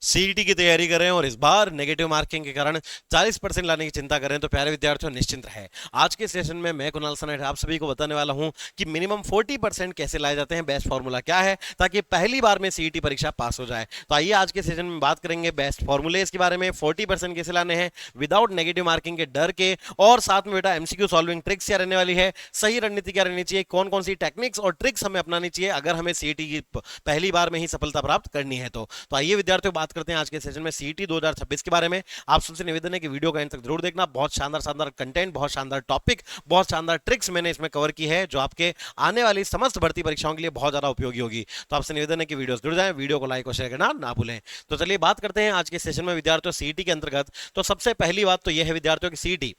CET की तैयारी कर रहे हैं और इस बार नेगेटिव मार्किंग के कारण 40% लाने की चिंता कर रहे हैं तो प्यारे विद्यार्थियों निश्चिंत रहे। आज के सेशन में मैं कुणाल सनेठ आप सभी को बताने वाला हूं कि मिनिमम 40% कैसे लाए जाते हैं, बेस्ट फॉर्मूला क्या है ताकि पहली बार में सीईटी परीक्षा पास हो जाए। तो आइए आज के सेशन में बात करेंगे बेस्ट फॉर्मूले के बारे में, 40% कैसे लाने हैं विदाउट नेगेटिव मार्किंग के डर के, और साथ में बेटा एमसीक्यू सॉल्विंग ट्रिक्स क्या रहने वाली है, सही रणनीति क्या रहनी चाहिए, कौन कौन सी टेक्निक्स और ट्रिक्स हमें अपनानी चाहिए अगर हमें सीईटी की पहली बार में ही सफलता प्राप्त करनी है। तो आइए विद्यार्थियों बात करते हैं आज के सेशन में सीईटी 2026 के बारे में। आप सबसे निवेदन है कि वीडियो का अंत तक जरूर देखना। बहुत शानदार शानदार कंटेंट, बहुत शानदार टॉपिक, बहुत शानदार ट्रिक्स मैंने इसमें कवर की है जो आपके आने वाली समस्त भर्ती परीक्षाओं के लिए बहुत ज्यादा उपयोगी होगी। तो आपसे निवेदन है कि वीडियो जुड़ जाए, वीडियो को लाइक और शेयर करना ना भूलें। तो चलिए बात करते हैं आज के सेशन में विद्यार्थियों सीईटी के अंतर्गत। तो सबसे पहली बात तो यह है विद्यार्थियों की सीईटी,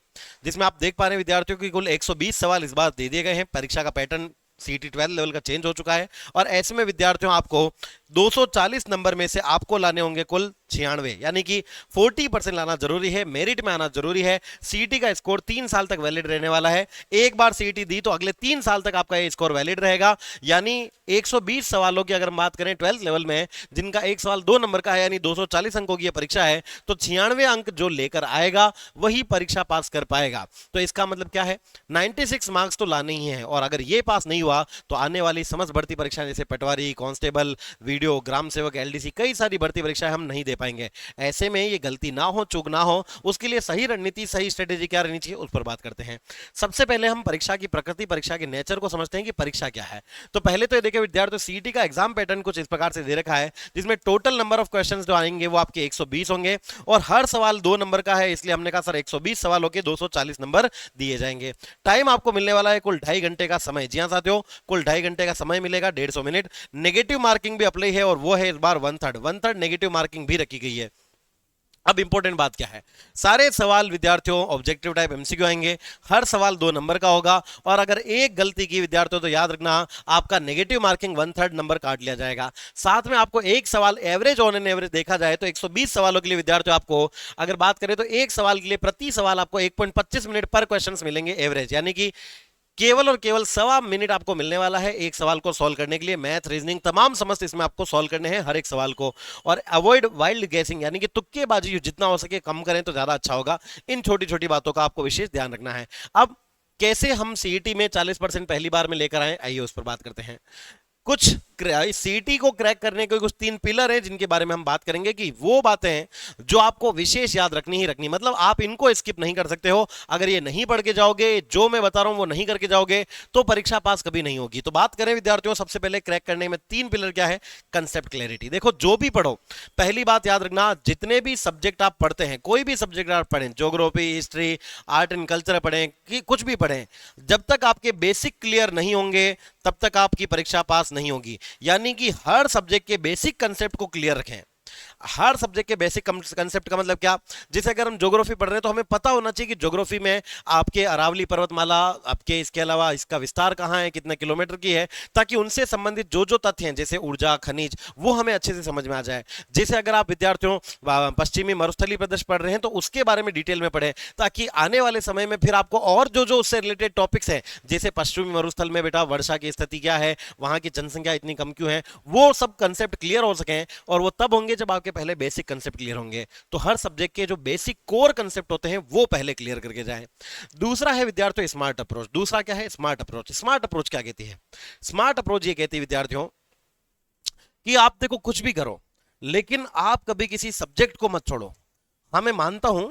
जिसमें आप देख पा रहे हैं विद्यार्थियों की कुल 120 सवाल इस बार दे दिए गए हैं। परीक्षा का पैटर्न सीटी 12 लेवल का चेंज हो चुका है और ऐसे में विद्यार्थियों आपको 240 नंबर में से आपको लाने होंगे कुल 96, यानी कि 40% लाना जरूरी है, मेरिट में आना जरूरी है। सीईटी का स्कोर 3 साल तक वैलिड रहने वाला है। एक बार सीईटी दी तो अगले 3 साल तक आपका ये स्कोर वैलिड रहेगा। यानी 120 सवालों की अगर बात करें 12th लेवल में, जिनका एक सवाल 2 नंबर का है, यानी 240 अंकों की परीक्षा है, तो 96 अंक जो लेकर आएगा वही परीक्षा पास कर पाएगा। तो इसका मतलब क्या है, 96 मार्क्स तो लाने ही है, और अगर ये पास नहीं हुआ तो आने वाली समस्त भर्ती परीक्षाएं जैसे पटवारी, कांस्टेबल, वीडियो, ग्राम सेवक, एलडीसी, कई सारी भर्ती परीक्षाएं हम नहीं दे पाएंगे। ऐसे में ये गलती ना हो, चूक ना हो, उसके लिए सही रणनीति, सही स्ट्रेटेजी क्या रहनी चाहिए उस पर बात करते हैं। सबसे पहले हम परीक्षा की प्रकृति, परीक्षा के नेचर को समझते हैं कि परीक्षा क्या है। तो पहले तो ये देखिए विद्यार्थियों, सीईटी का एग्जाम पैटर्न कुछ इस प्रकार से दे रखा है, जिसमें टोटल नंबर ऑफ क्वेश्चंस जो आएंगे वो आपके 120 होंगे और हर सवाल 2 नंबर का है, इसलिए हमने कहा सर 120 सवालों के 240 नंबर दिए जाएंगे। टाइम आपको मिलने वाला है कुल 2.5 घंटे का समय। जी हाँ साथियों, कुल 2.5 घंटे का समय मिलेगा, 150 मिनट। नेगेटिव मार्किंग भी अप्लाई है और वो है इस बार 1/3 नेगेटिव मार्किंग भी रखी गई है। अब इंपॉर्टेंट बात क्या है, सारे सवाल विद्यार्थियों ऑब्जेक्टिव टाइप एमसीक्यू आएंगे, हर सवाल 2 नंबर का होगा, और अगर एक गलती की विद्यार्थियों तो याद रखना आपका नेगेटिव मार्किंग 1/3 नंबर काट लिया जाएगा। साथ में आपको एक सवाल एवरेज ऑन एन एवरेज देखा जाए तो 120 सवालों के लिए विद्यार्थियों आपको अगर बात करें तो एक सवाल के लिए प्रति सवाल आपको 1.25 मिनट पर क्वेश्चन मिलेंगे एवरेज, यानी कि केवल और केवल 1.25 मिनट आपको मिलने वाला है एक सवाल को सॉल्व करने के लिए। मैथ, रीजनिंग, तमाम समस्त इसमें आपको सॉल्व करने हैं हर एक सवाल को। और अवॉइड वाइल्ड गेसिंग, यानी कि तुक्केबाजी जितना हो सके कम करें तो ज्यादा अच्छा होगा। इन छोटी छोटी बातों का आपको विशेष ध्यान रखना है। अब कैसे हम सीईटी में 40% पहली बार में लेकर आए, आइए उस पर बात करते हैं। कुछ सीईटी को क्रैक करने के कुछ 3 पिलर हैं जिनके बारे में हम बात करेंगे कि वो बातें हैं जो आपको विशेष याद रखनी ही रखनी, मतलब आप इनको स्किप नहीं कर सकते हो। अगर ये नहीं पढ़ के जाओगे, जो मैं बता रहा हूं वो नहीं करके जाओगे, तो परीक्षा पास कभी नहीं होगी। तो बात करें विद्यार्थियों सबसे पहले क्रैक करने में 3 पिलर क्या है, कंसेप्ट क्लैरिटी। देखो जो भी पढ़ो, पहली बात याद रखना, जितने भी सब्जेक्ट आप पढ़ते हैं, कोई भी सब्जेक्ट आप पढ़ें, geography, history, art and culture पढ़ें कि कुछ भी पढ़ें, जब तक आपके बेसिक क्लियर नहीं होंगे तब तक आपकी परीक्षा पास नहीं होगी। यानी कि हर सब्जेक्ट के बेसिक कंसेप्ट को क्लियर रखें। हर सब्जेक्ट के बेसिक कंसेप्ट का मतलब क्या, जैसे अगर हम ज्योग्राफी पढ़ रहे हैं तो हमें पता होना चाहिए कि ज्योग्राफी में आपके अरावली पर्वतमाला, आपके इसके अलावा इसका विस्तार कहाँ है, कितने किलोमीटर की है, ताकि उनसे संबंधित जो जो तथ्य हैं जैसे ऊर्जा, खनिज, वो हमें अच्छे से समझ में आ जाए। जैसे अगर आप विद्यार्थियों पश्चिमी मरुस्थलीय प्रदेश पढ़ रहे हैं तो उसके बारे में डिटेल में पढ़ें, ताकि आने वाले समय में फिर आपको और जो जो उससे रिलेटेड टॉपिक्स हैं, जैसे पश्चिमी मरुस्थल में बेटा वर्षा की स्थिति क्या है, वहां की जनसंख्या इतनी कम क्यों है, वो सब कंसेप्ट क्लियर हो सकें। और वो तब होंगे जब आपके पहले बेसिक कंसेप्ट क्लियर होंगे। तो हर सब्जेक्ट के जो बेसिक कोर कंसेप्ट होते हैं वो पहले क्लियर करके जाएं। दूसरा है विद्यार्थियों स्मार्ट अप्रोच। दूसरा क्या है, स्मार्ट अप्रोच। स्मार्ट अप्रोच क्या कहती है, स्मार्ट अप्रोच ये कहती है विद्यार्थियों कि आप देखो कुछ भी करो लेकिन आप कभी किसी सब्जेक्ट को मत छोड़ो। हाँ मैं मानता हूं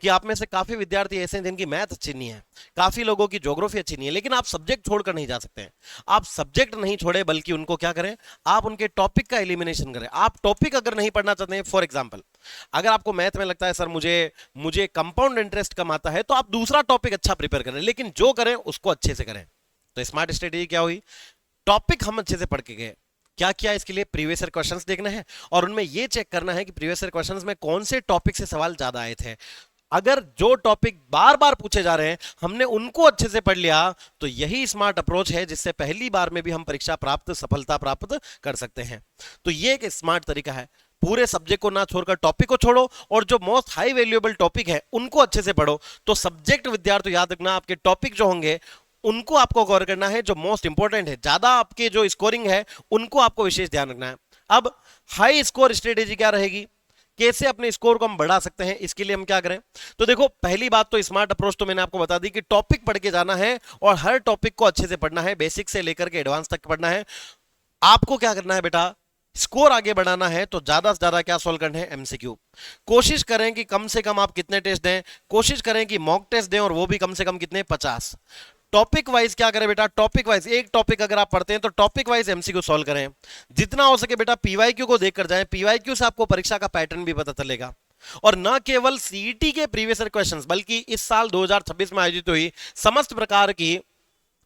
कि आप में से काफी विद्यार्थी ऐसे हैं जिनकी मैथ अच्छी नहीं है, काफी लोगों की ज्योग्राफी अच्छी नहीं है, लेकिन आप सब्जेक्ट छोड़कर नहीं जा सकते हैं। आप सब्जेक्ट नहीं छोड़े बल्कि उनको क्या करें, आप उनके टॉपिक का एलिमिनेशन करें। आप टॉपिक अगर नहीं पढ़ना चाहते हैं, फॉर एग्जांपल अगर आपको मैथ में लगता है सर मुझे कंपाउंड इंटरेस्ट कम आता है, तो आप दूसरा टॉपिक अच्छा प्रिपेयर करें, लेकिन जो करें उसको अच्छे से करें। तो स्मार्ट स्ट्रेटेजी क्या हुई, टॉपिक हम अच्छे से पढ़ के गए। क्या किया इसके लिए, प्रीवियस ईयर क्वेश्चंस देखना है और उनमें यह चेक करना है कि प्रीवियस ईयर क्वेश्चंस में कौन से टॉपिक से सवाल ज्यादा आए थे। अगर जो टॉपिक बार बार पूछे जा रहे हैं हमने उनको अच्छे से पढ़ लिया, तो यही स्मार्ट अप्रोच है जिससे पहली बार में भी हम परीक्षा प्राप्त, सफलता प्राप्त कर सकते हैं। तो ये एक स्मार्ट तरीका है, पूरे सब्जेक्ट को ना छोड़कर टॉपिक को छोड़ो और जो मोस्ट हाई वैल्यूएबल टॉपिक है उनको अच्छे से पढ़ो। तो सब्जेक्ट विद्यार्थी याद रखना, आपके टॉपिक जो होंगे उनको आपको कवर करना है, जो मोस्ट इंपॉर्टेंट है, ज्यादा आपके जो स्कोरिंग है उनको आपको विशेष ध्यान रखना है। अब हाई स्कोर स्ट्रेटेजी क्या रहेगी, कैसे अपने स्कोर को हम बढ़ा सकते हैं, इसके लिए हम क्या करें। तो देखो पहली बात तो स्मार्ट अप्रोच तो मैंने आपको बता दी कि टॉपिक पढ़ के जाना है और हर टॉपिक को अच्छे से पढ़ना है, बेसिक से लेकर के एडवांस तक पढ़ना है। आपको क्या करना है बेटा, स्कोर आगे बढ़ाना है तो ज्यादा से ज्यादा क्या सॉल्व करना है, एमसीक्यू। कोशिश करें कि कम से कम आप कितने टेस्ट दें, कोशिश करें कि मॉक टेस्ट दें और वो भी कम से कम कितने, 50। टॉपिक वाइज क्या करें बेटा, टॉपिक वाइज एक टॉपिक अगर आप पढ़ते हैं तो टॉपिक वाइज एमसीक्यू सॉल्व करें। जितना हो सके बेटा पीवाईक्यू को देखकर जाएं, पीवाईक्यू से आपको परीक्षा का पैटर्न भी पता चलेगा। और न केवल सीईटी के प्रीवियस ईयर क्वेश्चंस बल्कि इस साल 2026 में आयोजित हुई समस्त प्रकार की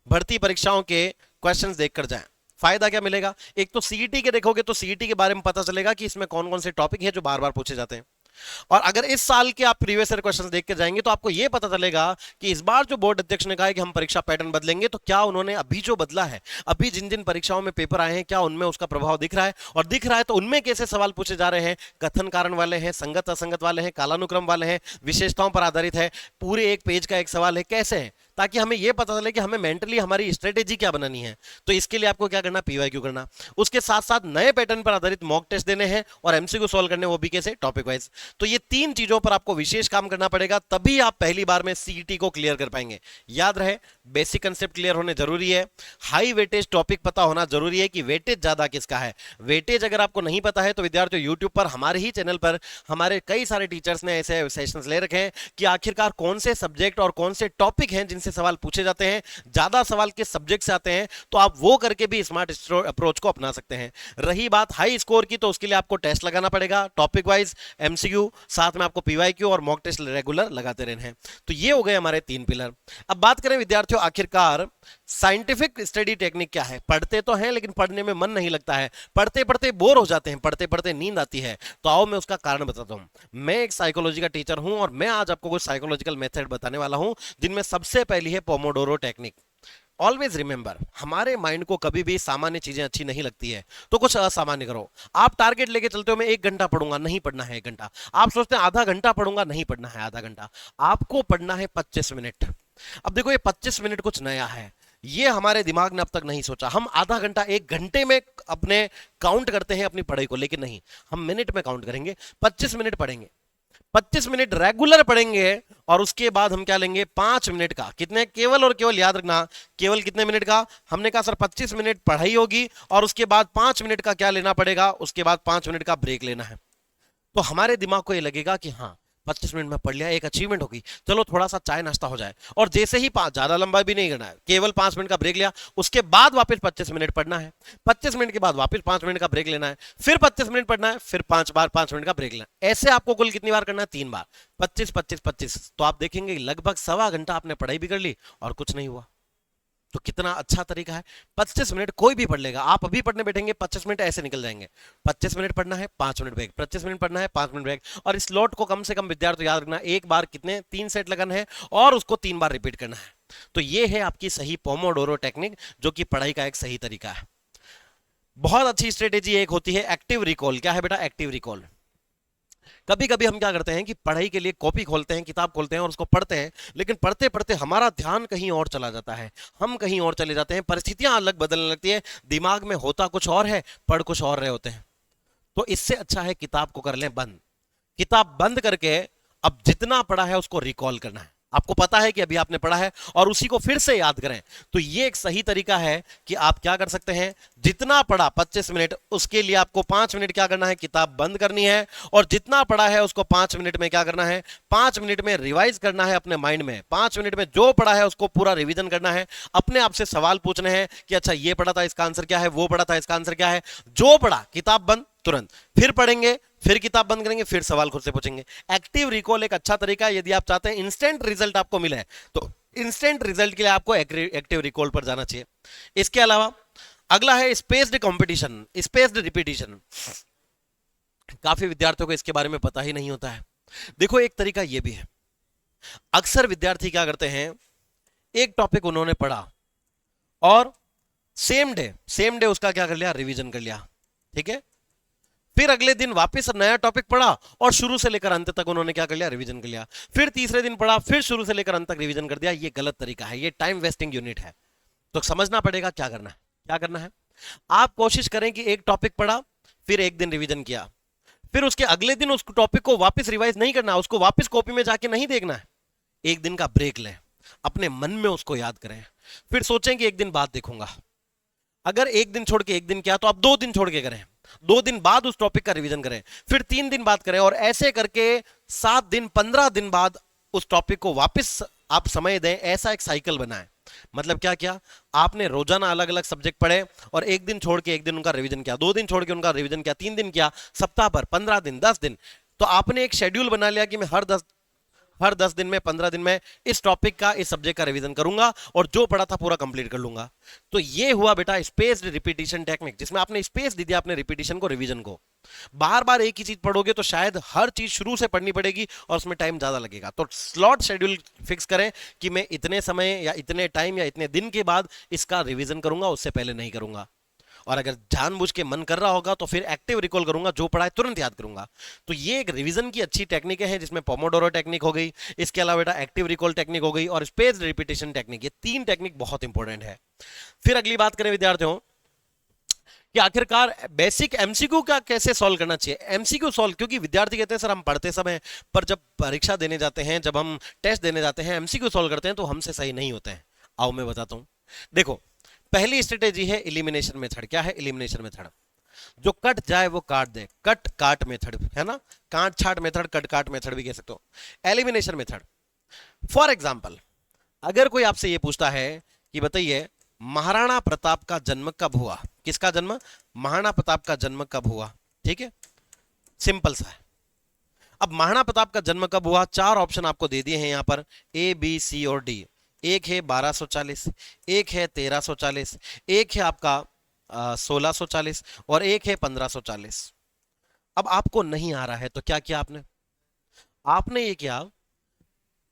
भर्ती परीक्षाओं के क्वेश्चंस देखकर जाएं। फायदा क्या मिलेगा, एक तो सीईटी के देखोगे तो सीईटी के बारे में पता चलेगा कि इसमें कौन कौन से टॉपिक है जो बार बार पूछे जाते हैं। और अगर इस साल के आप प्रीवियस ईयर क्वेश्चंस देख के जाएंगे तो आपको यह पता चलेगा कि इस बार जो बोर्ड अध्यक्ष ने कहा है कि हम परीक्षा पैटर्न बदलेंगे, तो क्या उन्होंने अभी जो बदला है, अभी जिन जिन परीक्षाओं में पेपर आए हैं, क्या उनमें उसका प्रभाव दिख रहा है, और दिख रहा है तो उनमें कैसे सवाल पूछे जा रहे हैं, कथन कारण वाले हैं, संगत असंगत वाले हैं, कालानुक्रम वाले हैं, विशेषताओं पर आधारित है, पूरे एक पेज का एक सवाल है, कैसे है, ताकि हमें यह पता चले कि हमें मेंटली हमारी स्ट्रेटेजी क्या बनानी है। तो इसके लिए आपको क्या करना, पीवाईक्यू करना। उसके साथ साथ नए पैटर्न पर आधारित मॉक टेस्ट देने हैं और एमसीक्यू सॉल्व करने, वो भी कैसे, टॉपिक वाइज। तो ये तीन चीजों पर आपको विशेष काम करना पड़ेगा, तभी आप पहली बार में सीईटी को क्लियर कर पाएंगे। याद रहे, बेसिक कंसेप्ट क्लियर होने जरूरी है, हाई वेटेज टॉपिक पता होना जरूरी है कि वेटेज ज्यादा किसका है। वेटेज अगर आपको नहीं पता है तो विद्यार्थियों यूट्यूब पर हमारे ही चैनल पर हमारे कई सारे टीचर्स ने ऐसे सेशंस ले रखे हैं कि आखिरकार कौन से सब्जेक्ट और कौन से टॉपिक हैं जिनसे सवाल पूछे जाते हैं, ज्यादा सवाल किस सब्जेक्ट से आते हैं, तो आप वो करके भी स्मार्ट अप्रोच को अपना सकते हैं। रही बात हाई स्कोर की, तो उसके लिए आपको टेस्ट लगाना पड़ेगा, टॉपिक वाइज, एमसीक्यू, साथ में आपको पीवाईक्यू और मॉक टेस्ट रेगुलर लगाते रहने हैं। तो ये हो गए हमारे तीन पिलर। अब बात करें विद्यार्थियों, आखिरकार साइंटिफिक स्टडी टेक्निक क्या है। पढ़ते तो हैं लेकिन पढ़ने में मन नहीं लगता है, पढ़ते पढ़ते बोर हो जाते हैं, पढ़ते पढ़ते नींद आती है। तो आओ मैं उसका कारण बताता हूं। मैं एक साइकोलॉजी का टीचर हूं और मैं आज आपको कुछ साइकोलॉजिकल मेथड बताने वाला हूं, जिनमें सबसे पहली है पोमोडोरो टेक्निक। ऑलवेज रिमेंबर, हमारे माइंड को कभी भी सामान्य चीजें अच्छी नहीं लगती है, तो कुछ असामान्य करो। आप टारगेट लेके चलते हो, मैं 1 घंटा पढ़ूंगा, नहीं पढ़ना है 1 घंटा। आप सोचते हैं आधा घंटा पढ़ूंगा, नहीं पढ़ना है आधा घंटा, आपको पढ़ना है 25 मिनट। अब देखो ये 25 मिनट कुछ नया है, ये हमारे दिमाग ने अब तक नहीं सोचा। हम आधा घंटा 1 घंटे में अपने काउंट करते हैं अपनी पढ़ाई को, लेकिन नहीं, हम मिनट में काउंट करेंगे। 25 मिनट पढ़ेंगे, 25 मिनट रेगुलर पढ़ेंगे और उसके बाद हम क्या लेंगे, 5 मिनट का। कितने, केवल और केवल याद रखना, केवल कितने मिनट का। हमने कहा सर 25 मिनट पढ़ाई होगी और उसके बाद 5 मिनट का क्या लेना पड़ेगा, उसके बाद 5 मिनट का ब्रेक लेना है। तो हमारे दिमाग को ये लगेगा कि हाँ 25 मिनट में पढ़ लिया, एक अचीवमेंट होगी, चलो थोड़ा सा चाय नाश्ता हो जाए। और जैसे ही ज्यादा लंबा भी नहीं करना है, केवल 5 मिनट का ब्रेक लिया, उसके बाद वापस 25 मिनट पढ़ना है, 25 मिनट के बाद वापस 5 मिनट का ब्रेक लेना है, फिर 25 मिनट पढ़ना है, फिर 5 बार 5 मिनट का ब्रेक लेना है। ऐसे आपको कुल कितनी बार करना है, 3 बार, 25 25 25। तो आप देखेंगे लगभग सवा घंटा आपने पढ़ाई भी कर ली और कुछ नहीं हुआ। तो कितना अच्छा तरीका है। 25 मिनट कोई भी पढ़ लेगा, आप अभी पढ़ने बैठेंगे 25 मिनट ऐसे निकल जाएंगे। 25 मिनट पढ़ना है, 5 मिनट ब्रेक, 25 मिनट पढ़ना है, 5 मिनट ब्रेक। और इस स्लॉट को कम से कम विद्यार्थी याद रखना, एक बार कितने, 3 सेट लगाना है और उसको 3 बार रिपीट करना है। तो ये है आपकी सही पोमोडोरो टेक्निक, जो कि पढ़ाई का एक सही तरीका है। बहुत अच्छी स्ट्रेटेजी एक होती है एक्टिव रिकॉल। क्या है बेटा, एक्टिव रिकॉल। कभी कभी हम क्या करते हैं कि पढ़ाई के लिए कॉपी खोलते हैं, किताब खोलते हैं और उसको पढ़ते हैं, लेकिन पढ़ते पढ़ते हमारा ध्यान कहीं और चला जाता है, हम कहीं और चले जाते हैं, परिस्थितियां अलग बदलने लगती है, दिमाग में होता कुछ और है, पढ़ कुछ और रहे होते हैं। तो इससे अच्छा है किताब को कर लें बंद। किताब बंद करके अब जितना पढ़ा है उसको रिकॉल करना है। आपको पता है कि अभी आपने पढ़ा है और उसी को फिर से याद करें। तो ये एक सही तरीका है कि आप क्या कर सकते हैं, जितना पढ़ा 25 मिनट, उसके लिए आपको 5 मिनट क्या करना है, किताब बंद करनी है, और जितना पढ़ा है उसको 5 मिनट में क्या करना है, 5 मिनट में रिवाइज करना है अपने माइंड में। 5 मिनट में जो पढ़ा है उसको पूरा रिवीजन करना है, अपने आप से सवाल पूछने हैं कि अच्छा ये पढ़ा था इसका आंसर क्या है, वो पढ़ा था इसका आंसर क्या है। जो पढ़ा किताब बंद, तुरंत फिर पढ़ेंगे, फिर किताब बंद करेंगे, फिर सवाल खुद से पूछेंगे। एक्टिव रिकॉल एक अच्छा तरीका है यदि आप चाहते हैं इंस्टेंट रिजल्ट आपको मिले, तो इंस्टेंट रिजल्ट के लिए आपको एक्टिव रिकॉल पर जाना चाहिए। इसके अलावा अगला है स्पेस्ड कंपटीशन, स्पेस्ड रिपीटिशन। काफी विद्यार्थियों को इसके बारे में पता ही नहीं होता है। देखो एक तरीका यह भी है, अक्सर विद्यार्थी क्या करते हैं, एक टॉपिक उन्होंने पढ़ा और सेम डे उसका क्या कर लिया, रिवीजन कर लिया, ठीक है। फिर अगले दिन वापस नया टॉपिक पढ़ा और शुरू से लेकर अंत तक उन्होंने क्या कर लिया, रिवीजन कर लिया। फिर तीसरे दिन पढ़ा, फिर शुरू से लेकर अंत तक रिवीजन कर दिया। ये गलत तरीका है, ये टाइम वेस्टिंग यूनिट है। तो समझना पड़ेगा क्या करना है। क्या करना है, आप कोशिश करें कि एक टॉपिक पढ़ा, फिर एक दिन रिवीजन किया, फिर उसके अगले दिन उस टॉपिक को वापस रिवाइज नहीं करना, उसको वापस कॉपी में जाके नहीं देखना है। एक दिन का ब्रेक लें, अपने मन में उसको याद करें, फिर सोचें कि एक दिन बाद देखूंगा। अगर एक दिन छोड़ के एक दिन किया तो आप 2 दिन छोड़ के करें, 2 दिन बाद उस टॉपिक का रिवीजन करें, फिर 3 दिन बाद करें, और ऐसे करके 7 दिन 15 दिन बाद उस टॉपिक को वापस आप समय दें। ऐसा एक साइकिल बनाएं। मतलब क्या किया आपने, रोजाना अलग अलग सब्जेक्ट पढ़े और एक दिन छोड़ के एक दिन उनका रिवीजन किया, 2 दिन छोड़ के उनका रिवीजन किया, 3 दिन किया, सप्ताह भर, 15 दिन, 10 दिन। तो आपने एक शेड्यूल बना लिया कि मैं हर 10 दिन में, 15 दिन में इस टॉपिक का, इस सब्जेक्ट का रिवीजन करूंगा और जो पढ़ा था पूरा कंप्लीट कर लूंगा। तो ये हुआ बेटा स्पेस्ड रिपीटिशन टेक्निक, जिसमें आपने स्पेस दे दिया अपने रिपीटिशन को, रिवीजन को। बार बार एक ही चीज पढ़ोगे तो शायद हर चीज शुरू से पढ़नी पड़ेगी और उसमें टाइम ज्यादा लगेगा। तो स्लॉट शेड्यूल फिक्स करें कि मैं इतने समय या इतने टाइम या इतने दिन के बाद इसका रिवीजन करूंगा, उससे पहले नहीं करूंगा। और अगर जानबूझ के मन कर रहा होगा तो फिर एक्टिव रिकॉल करूंगा, जो पढ़ा है तुरंत याद करूंगा। तो ये एक रिवीजन की अच्छी टेक्निकें हैं, जिसमें पोमोडोरो टेक्निक हो गई, इसके अलावा बेटा एक्टिव रिकॉल टेक्निक हो गई और स्पेस्ड रिपीटिशन टेक्निक। ये 3 टेक्निक बहुत इंपॉर्टेंट है। फिर अगली बात करें विद्यार्थियों कि आखिरकार बेसिक एमसीक्यू का कैसे सॉल्व करना चाहिए। एमसीक्यू सॉल्व, क्योंकि विद्यार्थी कहते हैं सर हम पढ़ते समय, पर जब परीक्षा देने जाते हैं, जब हम टेस्ट देने जाते हैं, एमसीक्यू सॉल्व करते हैं तो हमसे सही नहीं होते हैं। आओ मैं बताता हूं। देखो, पहली स्ट्रेटेजी है एलिमिनेशन मेथड। क्या है एलिमिनेशन मेथड? जो कट जाए वो काट दे, कट काट मेथड है ना, काट छाट मेथड, कट काट मेथड भी कह सकते हो। एलिमिनेशन मेथड, फॉर एग्जाम्पल अगर कोई आपसे ये पूछता है कि बताइए महाराणा प्रताप का जन्म कब हुआ, किसका जन्म, महाराणा प्रताप का जन्म कब हुआ, ठीक है, सिंपल सा है। अब महाराणा प्रताप का जन्म कब हुआ, 4 ऑप्शन आपको दे दिए हैं यहां पर, ए बी सी और डी। एक है 1240, एक है 1340, एक है आपका 1640 और एक है 1540। अब आपको नहीं आ रहा है तो क्या किया आपने, आपने ये किया,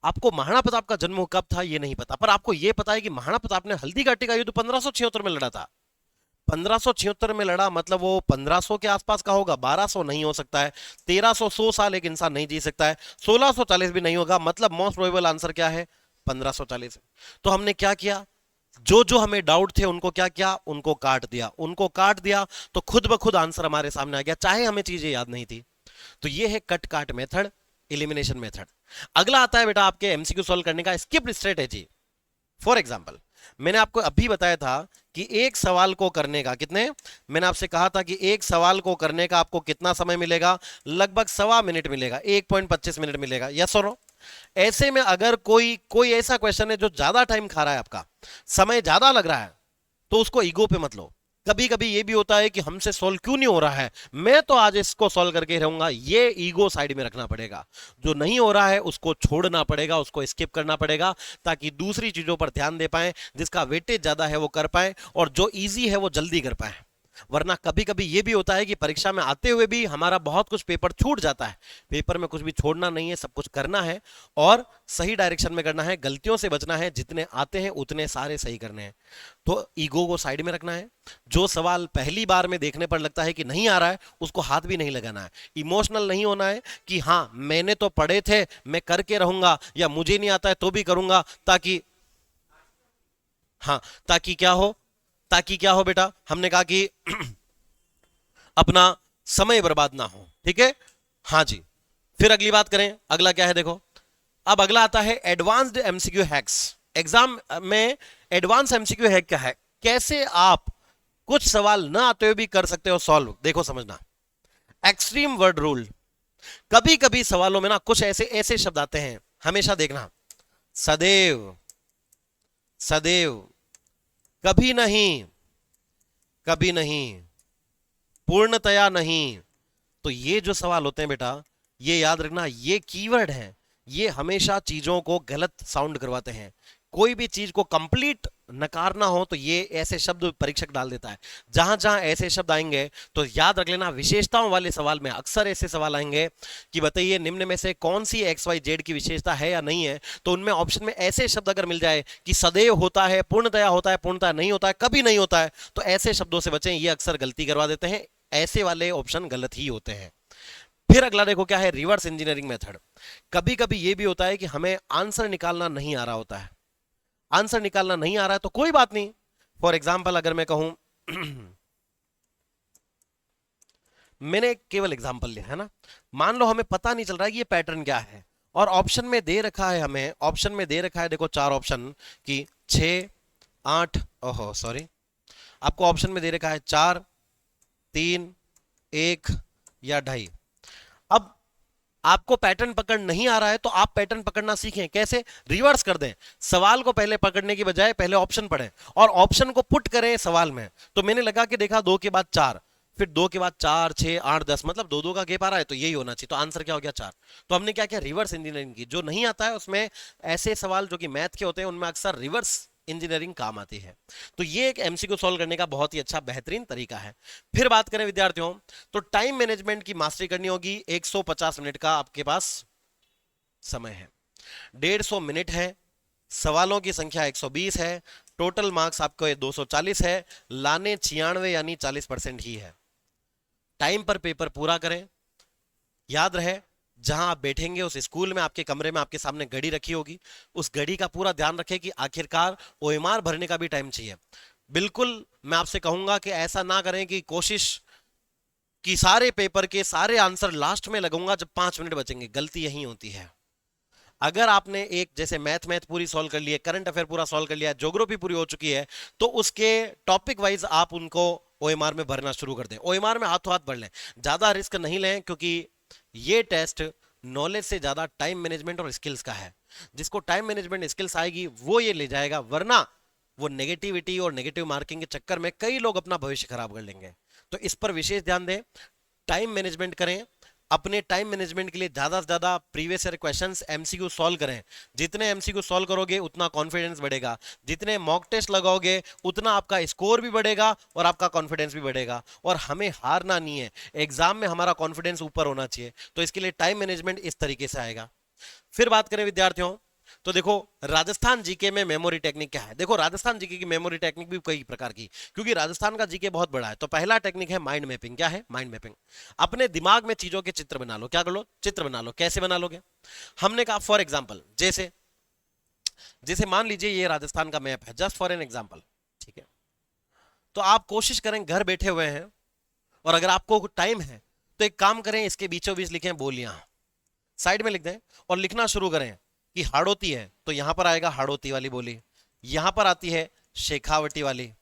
आपको महाराणा प्रताप का जन्म कब था ये नहीं पता, पर आपको ये पता है कि महाराणा प्रताप ने हल्दीघाटी का युद्ध 1576 में लड़ा था। 1576 में लड़ा मतलब वो 1500 के आसपास का होगा, 1200 नहीं हो सकता है, 1300, 100 साल एक इंसान नहीं जी सकता है, 1640 भी नहीं होगा, मतलब मोस्ट प्रोबेबल आंसर क्या है, 1540। तो हमने क्या किया, जो जो हमें डाउट थे उनको क्या किया, उनको काट दिया, उनको काट दिया, तो खुद ब खुद आंसर हमारे सामने आ गया, चाहे हमें चीजें याद नहीं थी। तो ये है कट काट मेथड, एलिमिनेशन मेथड। अगला आता है बेटा आपके एमसीक्यू सॉल्व करने का स्किप स्ट्रेटेजी। फॉर एग्जाम्पल मैंने आपको अभी बताया था कि एक सवाल को करने का कितने, मैंने आपसे कहा था कि एक सवाल को करने का आपको कितना समय मिलेगा, लगभग 1.25 मिनट मिलेगा, 1.25 मिनट मिलेगा, यस और नो। ऐसे में अगर कोई ऐसा क्वेश्चन है जो ज्यादा टाइम खा रहा है, आपका समय ज्यादा लग रहा है, तो उसको ईगो पे मत लो। कभी कभी ये भी होता है कि हमसे सॉल्व क्यों नहीं हो रहा है, मैं तो आज इसको सॉल्व करके रहूंगा, ये ईगो साइड में रखना पड़ेगा। जो नहीं हो रहा है उसको छोड़ना पड़ेगा, उसको स्किप करना पड़ेगा, ताकि दूसरी चीजों पर ध्यान दे पाए, जिसका वेटेज ज्यादा है वो कर पाए और जो ईजी है वो जल्दी कर पाए। वरना कभी कभी ये भी होता है कि परीक्षा में आते हुए भी हमारा बहुत कुछ पेपर छूट जाता है। पेपर में कुछ भी छोड़ना नहीं है, सब कुछ करना है और सही डायरेक्शन में करना है, गलतियों से बचना है, जितने आते हैं उतने सारे सही करने हैं। तो ईगो को साइड में रखना है। जो सवाल पहली बार में देखने पर लगता है कि नहीं आ रहा है, उसको हाथ भी नहीं लगाना है। इमोशनल नहीं होना है कि हाँ मैंने तो पढ़े थे, मैं करके रहूंगा, या मुझे नहीं आता है तो भी करूंगा, ताकि हाँ ताकि क्या हो, ताकि क्या हो बेटा, हमने कहा कि अपना समय बर्बाद ना हो, ठीक है, हाँ जी। फिर अगली बात करें, अगला क्या है देखो, अब अगला आता है एडवांस्ड एमसीक्यू हैक्स। एग्जाम में एडवांस एमसीक्यू हैक क्या है, कैसे आप कुछ सवाल ना आते हुए भी कर सकते हो सॉल्व। देखो समझना, एक्सट्रीम वर्ड रूल। कभी कभी सवालों में ना कुछ ऐसे ऐसे शब्द आते हैं, हमेशा देखना, सदैव, सदैव, कभी नहीं, कभी नहीं, पूर्णतया नहीं। तो ये जो सवाल होते हैं बेटा, ये याद रखना, ये कीवर्ड है, ये हमेशा चीजों को गलत साउंड करवाते हैं। कोई भी चीज को कंप्लीट नकारना हो तो ये ऐसे शब्द परीक्षक डाल देता है। जहां जहां ऐसे शब्द आएंगे तो याद रख लेना, विशेषताओं वाले सवाल में अक्सर ऐसे सवाल आएंगे कि बताइए निम्न में से कौन सी एक्स वाई जेड की विशेषता है या नहीं है। तो उनमें ऑप्शन में ऐसे शब्द अगर मिल जाए कि सदैव होता है, पूर्णतया होता है, पूर्णतया नहीं होता है, कभी नहीं होता है, तो ऐसे शब्दों से बचें, ये अक्सर गलती करवा देते हैं, ऐसे वाले ऑप्शन गलत ही होते हैं। फिर अगला देखो क्या है, रिवर्स इंजीनियरिंग मेथड। कभी कभी ये भी होता है कि हमें आंसर निकालना नहीं आ रहा होता है, आंसर निकालना नहीं आ रहा है तो कोई बात नहीं। फॉर एग्जाम्पल अगर मैं कहूं मैंने केवल एग्जांपल लिया है ना। मान लो हमें पता नहीं चल रहा है कि ये पैटर्न क्या है, और ऑप्शन में दे रखा है, हमें ऑप्शन में दे रखा है, देखो चार ऑप्शन कि 6, 8, ओहो सॉरी, आपको ऑप्शन में दे रखा है 4, 3, 1 या 2.5। अब आपको पैटर्न पकड़ नहीं आ रहा है तो आप पैटर्न पकड़ना सीखें। कैसे? रिवर्स कर दें, सवाल को पहले पकड़ने की बजाय पहले ऑप्शन पढ़ें और ऑप्शन को पुट करें सवाल में। तो मैंने लगा के देखा 2 के बाद 4, फिर 2 के बाद 4, 6, 8, 10, मतलब 2 का गैप आ रहा है, तो यही होना चाहिए, तो आंसर क्या हो गया 4। तो हमने क्या किया, रिवर्स इंजीनियरिंग की। जो नहीं आता है उसमें, ऐसे सवाल जो कि मैथ के होते हैं उनमें अक्सर रिवर्स इंजीनियरिंग काम आती है। तो ये एक एमसीक्यू सॉल्व करने का बहुत ही अच्छा बेहतरीन तरीका है। फिर बात करें विद्यार्थियों, तो टाइम मैनेजमेंट की मास्टरी करनी होगी। 150 मिनट का आपके पास समय है, 150 मिनट है, सवालों की संख्या 120 है, टोटल मार्क्स आपको 240 है, लाने 96 यानी 40% ही है। टाइम पर पेपर पूरा करें। याद रहे, जहां आप बैठेंगे उस स्कूल में, आपके कमरे में आपके सामने घड़ी रखी होगी, उस घड़ी का पूरा ध्यान रखें कि आखिरकार ओएमआर भरने का भी टाइम चाहिए। बिल्कुल मैं आपसे कहूंगा कि ऐसा ना करें कि कोशिश कि सारे पेपर के सारे आंसर लास्ट में लगाऊंगा जब 5 मिनट बचेंगे। गलती यही होती है। अगर आपने एक जैसे मैथ मैथ पूरी सॉल्व कर ली है, करंट अफेयर पूरा सॉल्व कर लिया है, ज्योग्राफी पूरी हो चुकी है, तो उसके टॉपिक वाइज आप उनको ओएमआर में भरना शुरू कर दें। ओएमआर में हाथों हाथ भर लें, ज्यादा रिस्क नहीं लें, क्योंकि ये टेस्ट नॉलेज से ज्यादा टाइम मैनेजमेंट और स्किल्स का है। जिसको टाइम मैनेजमेंट स्किल्स आएगी वो ये ले जाएगा, वरना वो नेगेटिविटी और नेगेटिव मार्किंग के चक्कर में कई लोग अपना भविष्य खराब कर लेंगे। तो इस पर विशेष ध्यान दें, टाइम मैनेजमेंट करें। अपने टाइम मैनेजमेंट के लिए ज्यादा से ज्यादा previous year questions MCQ solve करें। जितने एमसीक्यू सॉल्व करोगे उतना कॉन्फिडेंस बढ़ेगा, जितने मॉक टेस्ट लगाओगे उतना आपका स्कोर भी बढ़ेगा और आपका कॉन्फिडेंस भी बढ़ेगा। और हमें हारना नहीं है, एग्जाम में हमारा कॉन्फिडेंस ऊपर होना चाहिए, तो इसके लिए टाइम मैनेजमेंट इस तरीके से आएगा। फिर बात करें विद्यार्थियों, तो देखो राजस्थान जीके में मेमोरी टेक्निक क्या है। देखो राजस्थान जीके की मेमोरी टेक्निक भी कई प्रकार की, क्योंकि राजस्थान का जीके बहुत बड़ा है। तो पहला टेक्निक है माइंड मैपिंग। क्या है? Mind mapping. अपने दिमाग में चीजों के चित्र बना लो। क्या कर लो? चित्र बना लो। कैसे बना लोगे? हमने कहा फॉर एग्जाम्पल, जैसे जैसे मान लीजिए ये राजस्थान का मैप है, जस्ट फॉर एन एग्जाम्पल, ठीक है। तो आप कोशिश करें, घर बैठे हुए हैं और अगर आपको टाइम है तो एक काम करें, इसके बीचों बीच लिखें बोलियां, साइड में लिख दें और लिखना शुरू करें कि हाड़ोती है तो यहां पर आएगा हाड़ोती वाली बोली, यहां पर आती है शेखावटी वाली,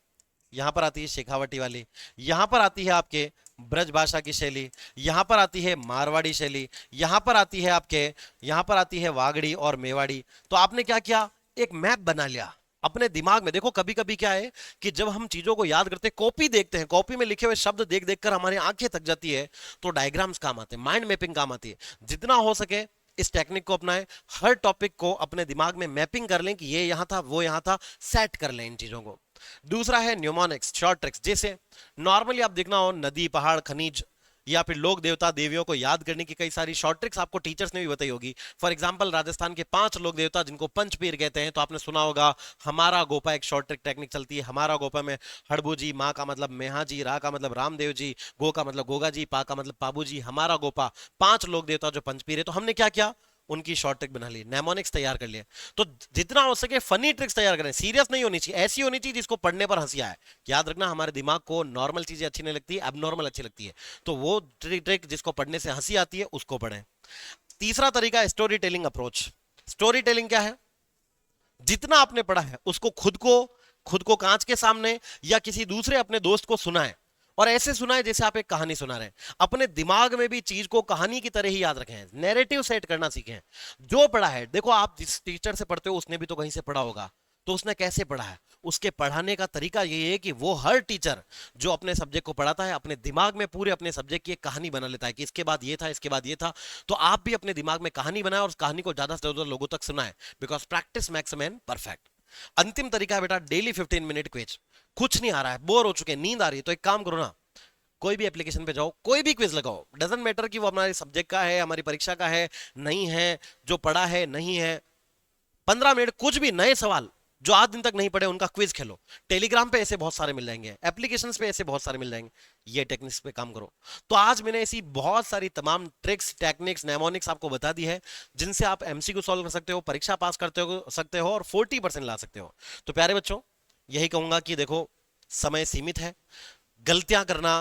यहां पर आती है शेखावटी वाली, यहां पर आती है आपके ब्रज भाषा की शैली, यहां पर आती है मारवाड़ी शैली, यहां पर आती है आपके, यहां पर आती है वागड़ी और मेवाड़ी। तो आपने क्या किया? एक मैप बना लिया अपने दिमाग में। देखो कभी कभी क्या है कि जब हम चीजों को याद करते हैं, कॉपी देखते हैं, कॉपी में लिखे हुए शब्द देख देख कर हमारी आंखें थक जाती है, तो डायग्राम्स काम आते हैं, माइंड मैपिंग काम आती है। जितना हो सके इस टेक्निक को अपनाएं, हर टॉपिक को अपने दिमाग में मैपिंग कर लें कि ये यहां था, वो यहां था, सेट कर लें इन चीजों को। दूसरा है न्यूमोनिक्स, शॉर्ट ट्रिक्स। जैसे नॉर्मली आप देखना हो, नदी, पहाड़, खनिज या फिर लोग देवता देवियों को याद करने की कई सारी शॉर्ट ट्रिक्स आपको टीचर्स ने भी बताई होगी। फॉर एग्जांपल राजस्थान के 5 लोग देवता जिनको पंचपीर कहते हैं, तो आपने सुना होगा हमारा गोपा, एक शॉर्ट ट्रिक टेक्निक चलती है हमारा गोपा में। हड़बू जी, माँ का मतलब मेहा जी, रा का मतलब रामदेव जी, गो का मतलब गोगा जी, पा का मतलब पाबू जी, हमारा गोपा, 5 लोग देवता जो पंचपीर है। तो हमने क्या किया? उनकी शॉर्ट ट्रिक बना ली, नेमोनिक्स तैयार कर लिया। तो जितना हो सके फनी ट्रिक्स तैयार करें, सीरियस नहीं होनी चाहिए, ऐसी होनी चाहिए जिसको पढ़ने पर हंसी आए। याद रखना, हमारे दिमाग को नॉर्मल चीजें अच्छी नहीं लगती, एबनॉर्मल अच्छी लगती है। तो वो ट्रिक जिसको पढ़ने से हंसी आती है उसको पढ़ें। तीसरा तरीका है story telling approach. Story telling क्या है? जितना आपने पढ़ा है उसको खुद को कांच के सामने या किसी दूसरे अपने दोस्त को सुनाएं, और ऐसे सुनाएं जैसे आप एक कहानी सुना रहे हैं। अपने दिमाग में भी चीज को कहानी की तरह ही याद रखें, नैरेटिव सेट करना सीखें। जो पढ़ा है, देखो आप जिस टीचर से पढ़ते हो उसने भी तो कहीं से पढ़ा होगा, तो उसने कैसे पढ़ा है, उसके पढ़ाने का तरीका ये है कि वो हर टीचर जो अपने सब्जेक्ट को पढ़ाता है अपने दिमाग में पूरे अपने सब्जेक्ट की एक कहानी बना लेता है कि इसके बाद ये था, इसके बाद ये था। तो आप भी अपने दिमाग में कहानी बनाएं और उस कहानी को ज्यादा से ज्यादा लोगों तक सुनाएं, because practice makes a man perfect. अंतिम तरीका है बेटा डेली 15 मिनट क्विज। कुछ नहीं आ रहा है, बोर हो चुके हैं, नींद आ रही है, तो एक काम करो ना, कोई भी एप्लीकेशन पे जाओ, कोई भी क्विज लगाओ, डजंट मैटर कि वो हमारे सब्जेक्ट का है, हमारी परीक्षा का है नहीं है, जो पढ़ा है नहीं है, 15 मिनट कुछ भी नए सवाल जो आज दिन तक नहीं पढ़े उनका क्विज खेलो। टेलीग्राम पे ऐसे बहुत सारे मिल जाएंगे, एप्लीकेशंस पे ऐसे बहुत सारे मिल जाएंगे, ये टेक्निक्स पे काम करो। तो आज मैंने ऐसी बहुत सारी तमाम ट्रिक्स, टेक्निक्स, नेमोनिक्स आपको बता दी है जिनसे आप एमसीक्यू सॉल्व कर सकते हो, परीक्षा पास करते हो सकते हो और 40% ला सकते हो। तो प्यारे बच्चों, यही कहूंगा कि देखो समय सीमित है, गलतियां करना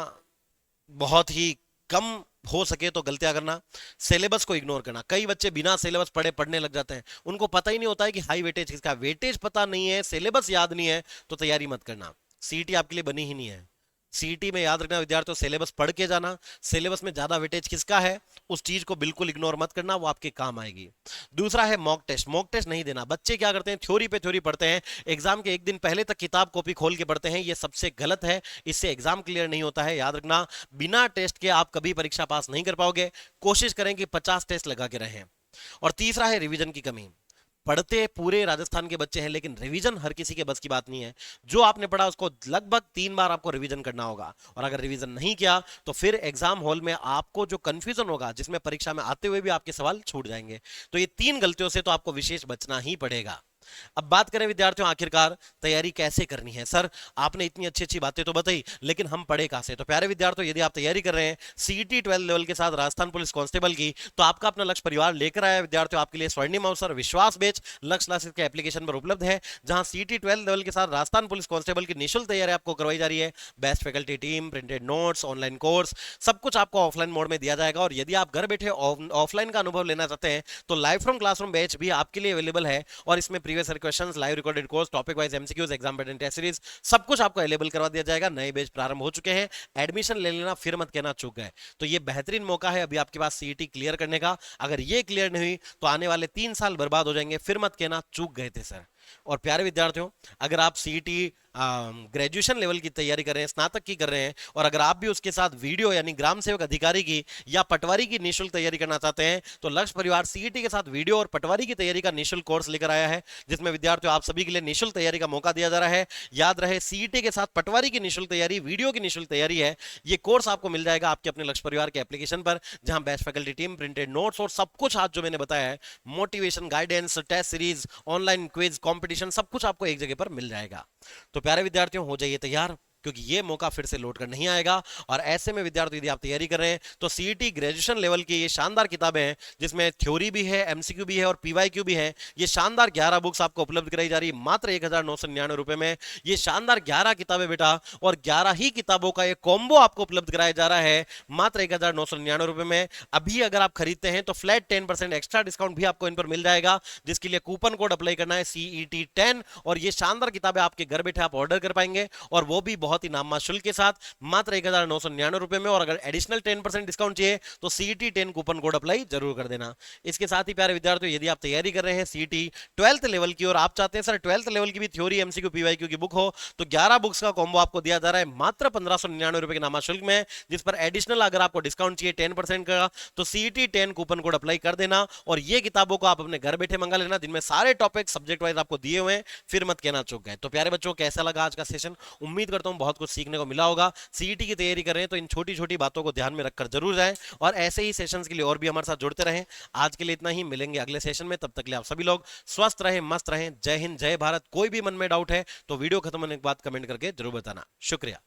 बहुत ही कम हो सके तो गलतियां करना, सिलेबस को इग्नोर करना। कई बच्चे बिना सिलेबस पढ़े पढ़ने लग जाते हैं, उनको पता ही नहीं होता है कि हाई वेटेज किसका। वेटेज पता नहीं है, सिलेबस याद नहीं है, तो तैयारी मत करना, सीईटी आपके लिए बनी ही नहीं है। सीईटी में याद रखना विद्यार्थियों, सिलेबस पढ़ के जाना, सिलेबस में ज्यादा वेटेज किसका है उस चीज को बिल्कुल इग्नोर मत करना, वो आपके काम आएगी। दूसरा है मॉक टेस्ट। मॉक टेस्ट नहीं देना। बच्चे क्या करते हैं, थ्योरी पे थ्योरी पढ़ते हैं, एग्जाम के एक दिन पहले तक किताब कॉपी खोल के पढ़ते हैं, ये सबसे गलत है, इससे एग्जाम क्लियर नहीं होता है। याद रखना, बिना टेस्ट के आप कभी परीक्षा पास नहीं कर पाओगे। कोशिश करें कि 50 टेस्ट लगा के रहें। और तीसरा है रिवीजन की कमी। पढ़ते पूरे राजस्थान के बच्चे हैं, लेकिन रिवीजन हर किसी के बस की बात नहीं है। जो आपने पढ़ा उसको लगभग 3 बार आपको रिवीजन करना होगा, और अगर रिवीजन नहीं किया तो फिर एग्जाम हॉल में आपको जो कंफ्यूजन होगा, जिसमें परीक्षा में आते हुए भी आपके सवाल छूट जाएंगे। तो ये 3 गलतियों से तो आपको विशेष बचना ही पड़ेगा। अब बात करें विद्यार्थियों, आखिरकार तैयारी कैसे करनी है। सर आपने इतनी अच्छी अच्छी बातें तो बताई, लेकिन हम पढ़े कहां से। तो प्यारे विद्यार्थियों, यदि आप तैयारी कर रहे हैं सीईटी 12 लेवल के साथ राजस्थान पुलिस कांस्टेबल की, तो आपका अपना लक्ष्य परिवार लेकर आया विद्यार्थियों आपके लिए स्वर्णिम अवसर। विश्वास बैच लक्ष्य क्लासेस के एप्लीकेशन पर उपलब्ध है, जहां सीईटी 12 लेवल के साथ राजस्थान पुलिस कांस्टेबल की निःशुल्क तैयारी आपको करवाई जा रही है। Best faculty team, printed notes, online course, सब कुछ आपको ऑफलाइन मोड में दिया जाएगा। और यदि आप घर बैठे ऑफलाइन का अनुभव लेना चाहते हैं, तो लाइव फ्रॉम क्लासरूम बैच भी आपके लिए अवेलेबल है, और इसमें previous question, live recorded course, topic wise MCQs, exam pattern, test series, सब कुछ आपको अवेलेबल करवा दिया जाएगा। नए बैच प्रारंभ हो चुके हैं, एडमिशन ले लेना, फिर मत कहना चूक गए। तो ये बेहतरीन मौका है अभी आपके पास सीईटी क्लियर करने का। अगर ये क्लियर नहीं हुई तो आने वाले 3 साल बर्बाद हो जाएंगे, फिर मत कहना चूक गए थे सर। और प्यारे विद्यार्थियों, अगर आप सीईटी ग्रेजुएशन लेवल की तैयारी कर रहे हैं, स्नातक की कर रहे हैं, और अगर आप भी उसके साथ वीडियो यानी ग्राम सेवक अधिकारी की या पटवारी की निःशुल्क तैयारी करना चाहते हैं, तो लक्ष्य परिवार सीईटी के साथ वीडियो और पटवारी की तैयारी का निःशुल्क कोर्स लेकर आया है, जिसमें विद्यार्थियों आप सभी के लिए निःशुल्क तैयारी का मौका दिया जा रहा है। याद रहे, सीईटी के साथ पटवारी की निःशुल्क तैयारी, वीडियो की निःशुल्क तैयारी है। ये कोर्स आपको मिल जाएगा आपके अपने लक्ष्य परिवार के एप्लीकेशन पर, जहां best faculty team, printed notes और सब कुछ आज जो मैंने बताया है, motivation, guidance, test series, online quiz, competition, सब कुछ आपको एक जगह पर मिल जाएगा। तो प्यारे विद्यार्थियों, हो जाइए तैयार, क्योंकि ये मौका फिर से लौट कर नहीं आएगा। और ऐसे में विद्यार्थी, यदि आप तैयारी कर रहे हैं, तो सीईटी ग्रेजुएशन लेवल की ये शानदार किताबें हैं, जिसमें थ्योरी भी है, एमसीक्यू भी है और पीवाईक्यू भी है। ये शानदार 11 बुक्स आपको उपलब्ध कराई जा रही है मात्र 1999 रुपए में। ये शानदार 11 किताबें बेटा, और 11 ही किताबों का एक कॉम्बो आपको उपलब्ध कराया जा रहा है मात्र 1999 रुपए में। अभी अगर आप खरीदते हैं तो फ्लैट 10% एक्स्ट्रा डिस्काउंट भी आपको इन पर मिल जाएगा, जिसके लिए कूपन कोड अप्लाई करना है CET 10, और ये शानदार किताबें आपके घर बैठे आप ऑर्डर कर पाएंगे, और वो भी बहुत ही नाममात्र शुल्क के साथ मात्र 1999 रुपए में। और अगर एडिशनल 10% डिस्काउंट चाहिए तो CET 10 कूपन कोड अप्लाई जरूर कर देना। इसके साथ ही प्यारे विद्यार्थियों, यदि आप तैयारी कर रहे हैं CET 12th लेवल की, और आप चाहते हैं सर 12th लेवल की भी थ्योरी, एमसीक्यू, पीवाईक्यू की बुक हो, तो 11 बुक्स का कॉम्बो आपको दिया जा रहा है मात्र 1599 रुपए के नामा शुल्क में, जिस पर एडिशनल अगर आपको डिस्काउंट चाहिए 10% का, तो CET 10 कूपन कोड अप्लाई कर देना। और ये किताबों को आप अपने घर बैठे मंगा लेना, जिनमें सारे टॉपिक सब्जेक्ट वाइज आपको दिए हुए हैं, फिर मत कहना चूक गए। तो प्यारे बच्चों, कैसा लगा आज का सेशन? उम्मीद करता हूं बहुत कुछ सीखने को मिला होगा। सीईटी की तैयारी कर रहे हैं तो इन छोटी छोटी बातों को ध्यान में रखकर जरूर जाएं, और ऐसे ही सेशंस के लिए और भी हमारे साथ जुड़ते रहें। आज के लिए इतना ही, मिलेंगे अगले सेशन में, तब तक के लिए आप सभी लोग स्वस्थ रहें, मस्त रहें। जय हिंद, जय भारत। कोई भी मन में डाउट है तो वीडियो खत्म होने के बाद कमेंट करके जरूर बताना। शुक्रिया।